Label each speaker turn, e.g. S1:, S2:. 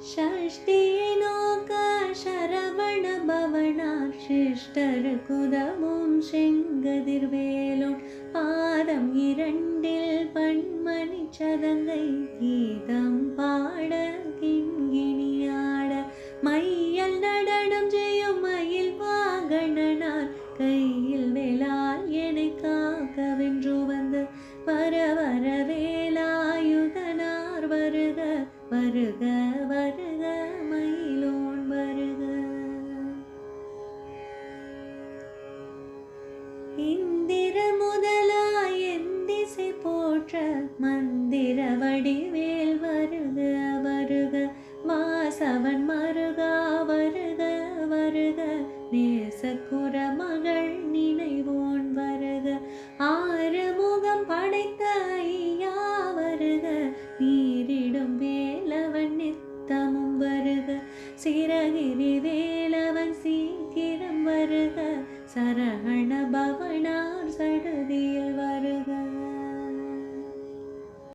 S1: षष्ठिயை நோக்க சரவண பவனார் சிஷ்டருக்குதவும் செங்கதிர்வேலோன் பாதம் இரண்டில் பன்மணி சதங்கை கீதம் பாட கிண்கிணியாட மையல் நடனம் செய்யும் மயில் வாகனனார் கையில் வேளால் என்னை காக்கவென்று வந்து வர வர வேலாயுதனார் வருக வருக வருக மயிலோன் வருக. இந்திர முதலாய் எந்திசை போற்ற மந்திர வடிவேல் வருக வருக வாசவன் மருகா வருக வருக நேசக்குற மகள் நினைவோன் வருக ஆறு முகம் படைத்த ஐயா வருக நீரிடும் வேலவன் நித்தமும் வருக சிறகிரி